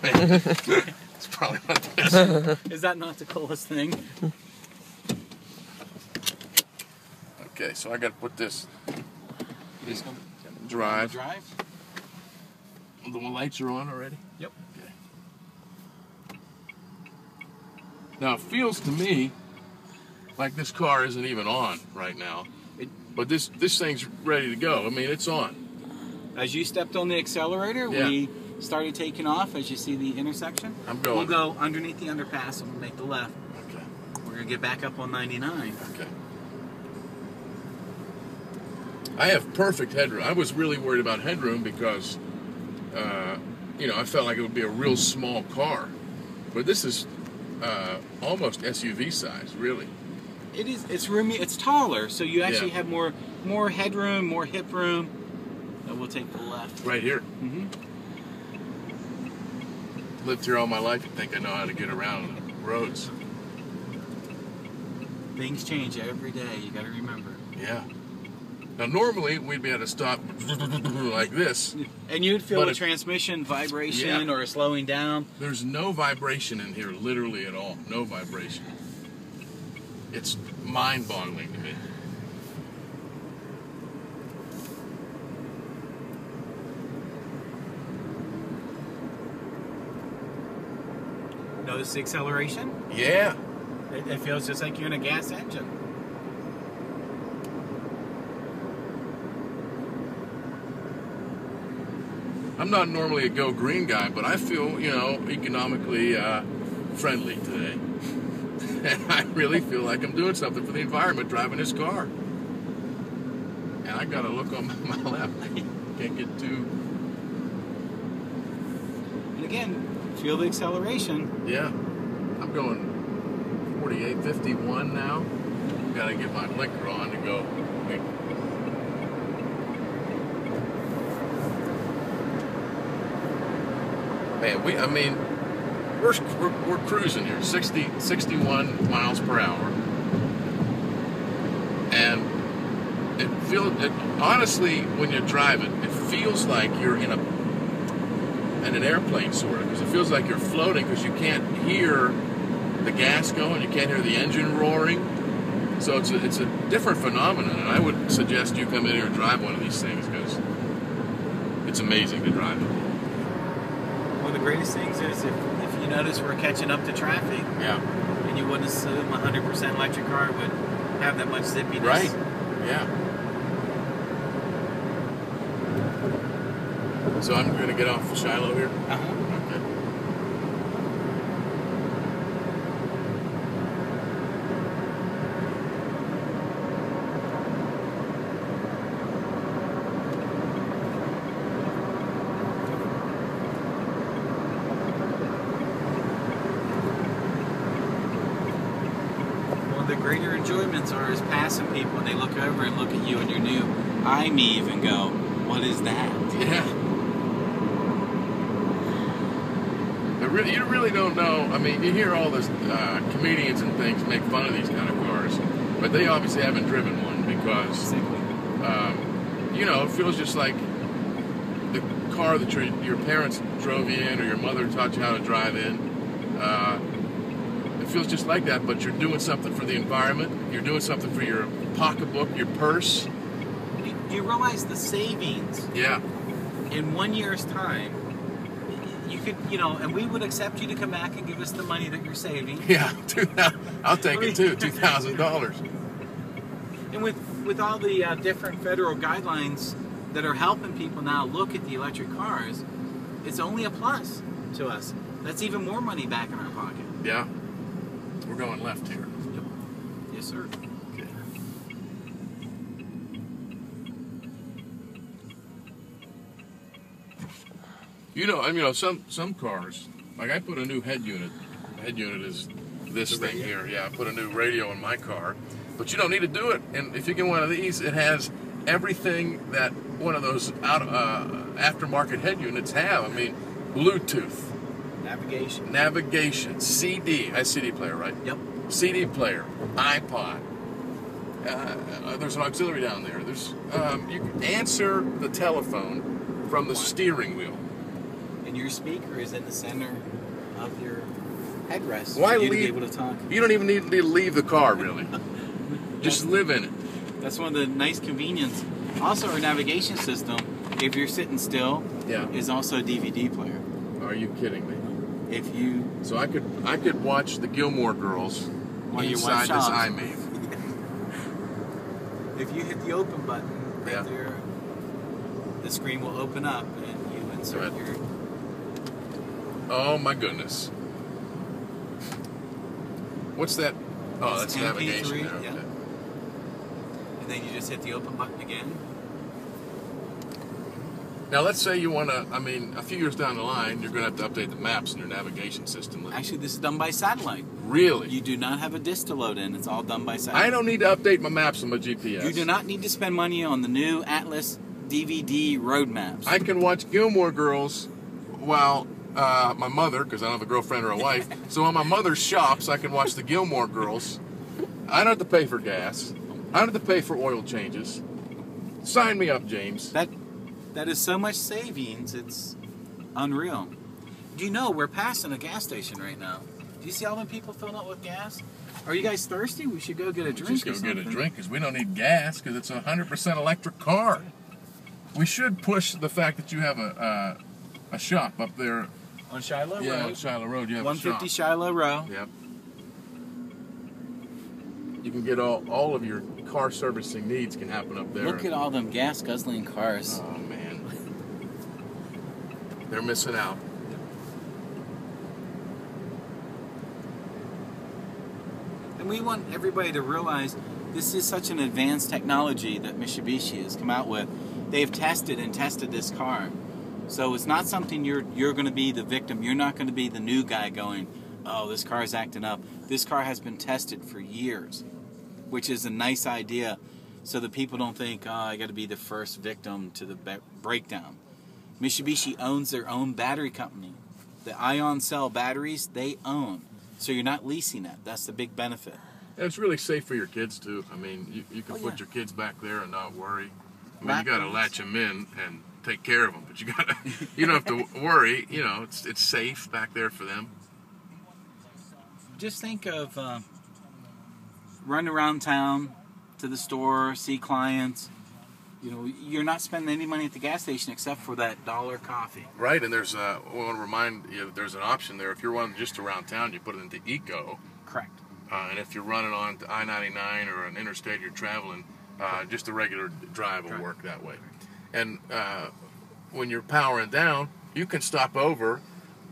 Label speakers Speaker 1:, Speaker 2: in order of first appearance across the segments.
Speaker 1: It's probably not the best.
Speaker 2: Is that not the coolest thing?
Speaker 1: Okay, so I got to put this
Speaker 2: Just gonna
Speaker 1: drive.
Speaker 2: drive.
Speaker 1: The lights are on already?
Speaker 2: Yep.
Speaker 1: Okay. Now, it feels to me like this car isn't even on right now. But this thing's ready to go. I mean, it's on.
Speaker 2: As you stepped on the accelerator,
Speaker 1: Yeah.
Speaker 2: we started taking off. As you see the intersection,
Speaker 1: I'm going.
Speaker 2: We'll go underneath the underpass and we'll make the left.
Speaker 1: Okay.
Speaker 2: We're gonna get back up on 99.
Speaker 1: Okay. I have perfect headroom. I was really worried about headroom because, you know, I felt like it would be a real small car. But this is almost SUV size, really.
Speaker 2: It is. It's roomy. It's taller, so you actually have more headroom, more hip room. And we'll take the left.
Speaker 1: Right here.
Speaker 2: Mm-hmm.
Speaker 1: Lived here all my life. You think I know how to get around the roads?
Speaker 2: Things change every day. You got to remember.
Speaker 1: Yeah. Now, normally we'd be able to stop like this.
Speaker 2: And you'd feel
Speaker 1: But
Speaker 2: a transmission vibration or a slowing down.
Speaker 1: There's no vibration in here, literally at all. No vibration. It's mind-boggling to me.
Speaker 2: Notice the acceleration?
Speaker 1: Yeah.
Speaker 2: It feels just like you're in a gas engine.
Speaker 1: I'm not normally a go green guy, but I feel, you know, economically friendly today. And I really feel like I'm doing something for the environment driving this car. And I got to look on my left. Can't get too...
Speaker 2: And again, feel the acceleration.
Speaker 1: Yeah. I'm going 48, 51 now. Got to get my blinker on to go. Man, we're cruising here, 61 miles per hour. And honestly, when you're driving, it feels like you're in an airplane, sort of, because it feels like you're floating because you can't hear the gas going, you can't hear the engine roaring. So it's a different phenomenon, and I would suggest you come in here and drive one of these things because it's amazing to drive it.
Speaker 2: One of the greatest things is if you notice we're catching up to traffic.
Speaker 1: Yeah.
Speaker 2: And you wouldn't assume a 100% electric car would have that much zippiness.
Speaker 1: Right. Yeah. So I'm going to get off Shiloh here?
Speaker 2: Uh-huh.
Speaker 1: Okay.
Speaker 2: The greater enjoyments are is passing people and they look over and look at you and your new I may even go, what is that?
Speaker 1: Yeah. You really don't know. I mean, you hear all this comedians and things make fun of these kind of cars, but they obviously haven't driven one because, you know, it feels just like the car that your parents drove you in or your mother taught you how to drive in. It feels just like that, but you're doing something for the environment. You're doing something for your pocketbook, your purse.
Speaker 2: Do you realize the savings?
Speaker 1: Yeah.
Speaker 2: In 1 year's time, you could, you know, and we would accept you to come back and give us the money that you're saving.
Speaker 1: Yeah, I'll take it too, $2,000.
Speaker 2: And with all the different federal guidelines that are helping people now look at the electric cars, it's only a plus to us. That's even more money back in our pocket.
Speaker 1: Yeah. We're going left here.
Speaker 2: Yep. Yes, sir.
Speaker 1: Okay. You know, some cars, like I put a new head unit. Head unit is this thing here. Yeah, I put a new radio in my car. But you don't need to do it. And if you get one of these, it has everything that one of those aftermarket head units have. I mean, Bluetooth. Navigation, CD. I CD player, right?
Speaker 2: Yep.
Speaker 1: CD player, iPod. There's an auxiliary down there. There's you can answer the telephone from the steering wheel.
Speaker 2: and your speaker is in the center of your headrest
Speaker 1: Why
Speaker 2: for you to
Speaker 1: leave?
Speaker 2: be able to talk.
Speaker 1: You don't even need to leave the car, really. Just live in it.
Speaker 2: That's one of the nice convenience. Also, our navigation system, if you're sitting still, is also a DVD player.
Speaker 1: Are you kidding me?
Speaker 2: If you
Speaker 1: So I could watch the Gilmore Girls
Speaker 2: While you
Speaker 1: inside
Speaker 2: watch
Speaker 1: this
Speaker 2: Shops.
Speaker 1: iMac.
Speaker 2: if you hit the open button right
Speaker 1: Yeah.
Speaker 2: there, the screen will open up and you insert
Speaker 1: Right.
Speaker 2: your.
Speaker 1: Oh my goodness. What's that? Oh, that's
Speaker 2: It's
Speaker 1: navigation.
Speaker 2: MP3,
Speaker 1: There.
Speaker 2: yeah.
Speaker 1: Okay.
Speaker 2: And then you just hit the open button again.
Speaker 1: Now let's say you want to. I mean, a few years down the line, you're going to have to update the maps in your navigation system.
Speaker 2: Actually, this is done by satellite.
Speaker 1: Really?
Speaker 2: You do not have a disk to load in. It's all done by satellite.
Speaker 1: I don't need to update my maps on my GPS.
Speaker 2: You do not need to spend money on the new Atlas DVD road maps.
Speaker 1: I can watch Gilmore Girls while my mother, because I don't have a girlfriend or a wife, so when my mother shops, I can watch the Gilmore Girls. I don't have to pay for gas. I don't have to pay for oil changes. Sign me up, James.
Speaker 2: That is so much savings, it's unreal. Do you know we're passing a gas station right now? Do you see all them people filling up with gas? Are you guys thirsty? We should go get a drink.
Speaker 1: Just go get a drink, because we don't need gas, because it's a 100% electric car. We should push the fact that you have a shop up there.
Speaker 2: On Shiloh Road.
Speaker 1: Yeah, on Shiloh Road. You have
Speaker 2: 150
Speaker 1: a shop.
Speaker 2: Shiloh Row.
Speaker 1: Yep. You can get all of your car servicing needs can happen up there.
Speaker 2: Look at all them gas guzzling cars.
Speaker 1: Oh man, they're missing out.
Speaker 2: And we want everybody to realize this is such an advanced technology that Mitsubishi has come out with. They've tested this car. So it's not something you're going to be the victim. You're not going to be the new guy going, oh, this car is acting up. This car has been tested for years, which is a nice idea so that people don't think, oh, I got to be the first victim to the breakdown. Mitsubishi owns their own battery company. The ion cell batteries, they own. So you're not leasing that. That's the big benefit.
Speaker 1: And it's really safe for your kids too. I mean, you can put your kids back there and not worry. I mean, you got to latch them in and take care of them, but you don't have to worry. You know, it's safe back there for them.
Speaker 2: Just think of running around town to the store, see clients. You know, you're not spending any money at the gas station except for that $1 coffee.
Speaker 1: Right, and there's I want to remind you that there's an option there. If you're running just around town, you put it into Eco.
Speaker 2: Correct.
Speaker 1: And if you're running on to I-99 or an interstate you're traveling, just a regular drive will work that way. And when you're powering down, you can stop over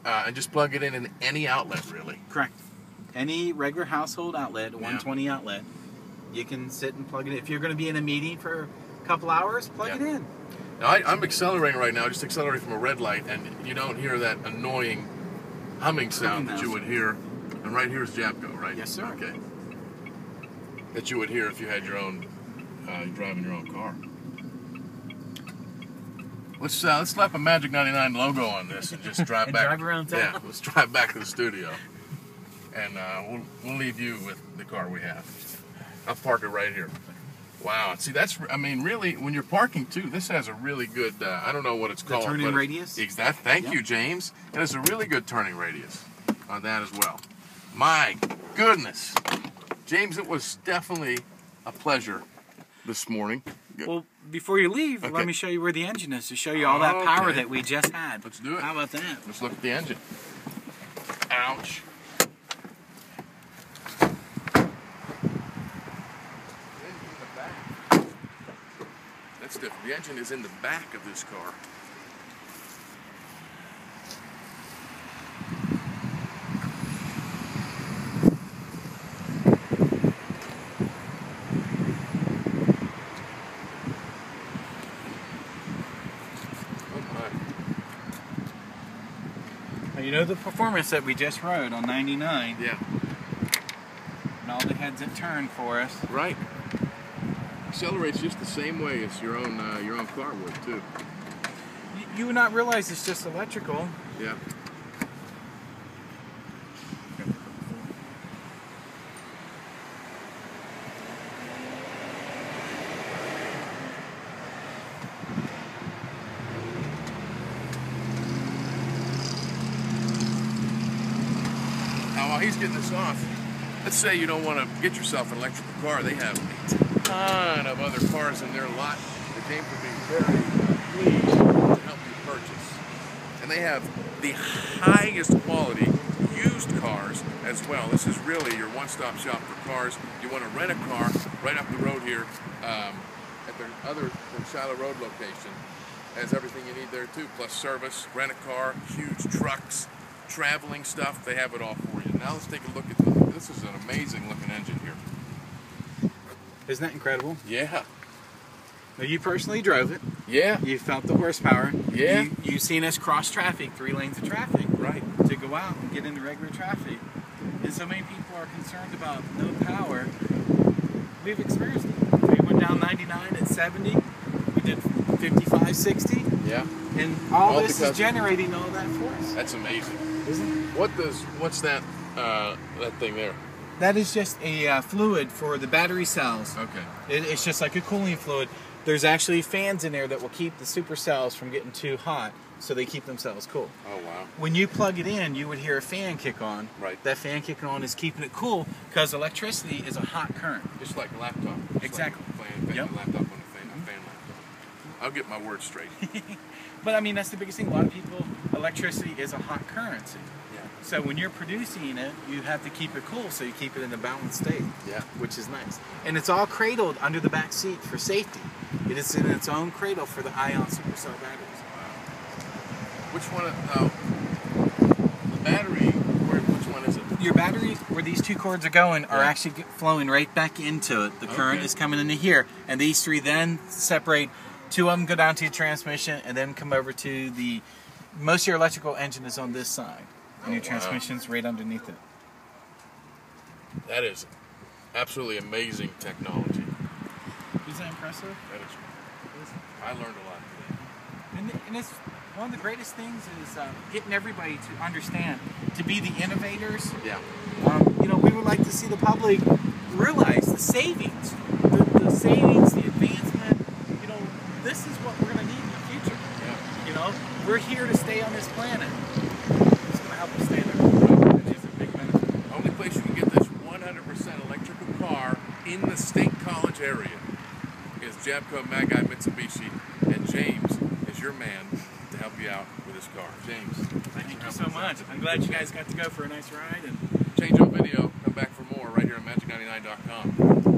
Speaker 1: and just plug it in any outlet, really.
Speaker 2: Correct. Any regular household outlet, 120 outlet, you can sit and plug it in. If you're going to be in a meeting for a couple hours, plug it in.
Speaker 1: Now, I'm accelerating right now, just accelerating from a red light, and you don't hear that annoying humming sound that you would hear. And right here is Japco, right?
Speaker 2: Yes, sir.
Speaker 1: Okay. That you would hear if you had your own, driving your own car. Let's slap a Magic 99 logo on this and just drive back.
Speaker 2: Drive around town.
Speaker 1: Yeah, let's drive back to the studio, and we'll leave you with the car we have. I'll park it right here. Wow, see I mean, really, when you're parking too, this has a really good. I don't know what it's called.
Speaker 2: Turning radius.
Speaker 1: Thank you, James. It has a really good turning radius on that as well. My goodness, James, it was definitely a pleasure this morning.
Speaker 2: Well, before you leave, let me show you where the engine is to show you all that power that we just had.
Speaker 1: Let's do it.
Speaker 2: How about that?
Speaker 1: Let's look at the engine. Ouch. That's different. The engine is in the back of this car.
Speaker 2: You know the performance that we just rode on 99?
Speaker 1: Yeah.
Speaker 2: And all the heads that turn for us.
Speaker 1: Right. Accelerates just the same way as your own car would too.
Speaker 2: You would not realize it's just electrical.
Speaker 1: Yeah. while he's getting this off, let's say you don't want to get yourself an electrical car. They have a ton of other cars in their lot that came from being very pleased to help you purchase. And they have the highest quality used cars as well. This is really your one-stop shop for cars. You want to rent a car right up the road here at their Shiloh Road location. Has everything you need there too, plus service, rent a car, huge trucks, traveling stuff. They have it all for you. Now let's take a look at this. Is an amazing looking engine here.
Speaker 2: Isn't that incredible?
Speaker 1: Yeah.
Speaker 2: Now, you personally drove it.
Speaker 1: Yeah.
Speaker 2: You felt the horsepower.
Speaker 1: Yeah.
Speaker 2: You've seen us cross traffic, 3 lanes of traffic.
Speaker 1: Right.
Speaker 2: To go out and get into regular traffic. And so many people are concerned about no power. We've experienced it. We went down 99 at 70. We did 55, 60.
Speaker 1: Yeah.
Speaker 2: And all this is generating all that force.
Speaker 1: That's amazing.
Speaker 2: Isn't it?
Speaker 1: What's that thing there?
Speaker 2: That is just a fluid for the battery cells.
Speaker 1: Okay.
Speaker 2: It's just like a cooling fluid. There's actually fans in there that will keep the supercells from getting too hot, so they keep themselves cool.
Speaker 1: Oh, wow.
Speaker 2: When you plug it in, you would hear a fan kick on.
Speaker 1: Right.
Speaker 2: That fan kicking on is keeping it cool because electricity is a hot current.
Speaker 1: Just like a laptop.
Speaker 2: Exactly.
Speaker 1: Like a laptop on a fan laptop. I'll get my words straight.
Speaker 2: But I mean, that's the biggest thing. A lot of people, electricity is a hot currency.
Speaker 1: Yeah.
Speaker 2: So when you're producing it, you have to keep it cool, so you keep it in a balanced state.
Speaker 1: Yeah.
Speaker 2: Which is nice. And it's all cradled under the back seat for safety. It is in its own cradle for the ion supercell batteries.
Speaker 1: Wow. Which one? The battery. Which one is it?
Speaker 2: Your batteries, where these 2 cords are going, are actually flowing right back into it. The current is coming into here, and these 3 then separate. 2 of them go down to your transmission, and then come over to the. Most of your electrical engine is on this side, and your transmission's right underneath it.
Speaker 1: That is absolutely amazing technology.
Speaker 2: Is that impressive?
Speaker 1: That is. I learned a lot today.
Speaker 2: And it's one of the greatest things is getting everybody to understand, to be the innovators.
Speaker 1: Yeah.
Speaker 2: You know, we would like to see the public realize the savings, the savings, the advancement. You know, this is what we're going to need in the future.
Speaker 1: Yeah.
Speaker 2: You know, we're here to stay on this planet. It's going to help us stay there. Which is a big benefit.
Speaker 1: Only place you can get this 100% electrical car in the State College area is Jabco Magai Mitsubishi, and James is your man to help you out with this car. James,
Speaker 2: thank you so much. I'm glad you guys got to go for a nice ride. And
Speaker 1: Change-O video. Come back for more right here on Magic99.com.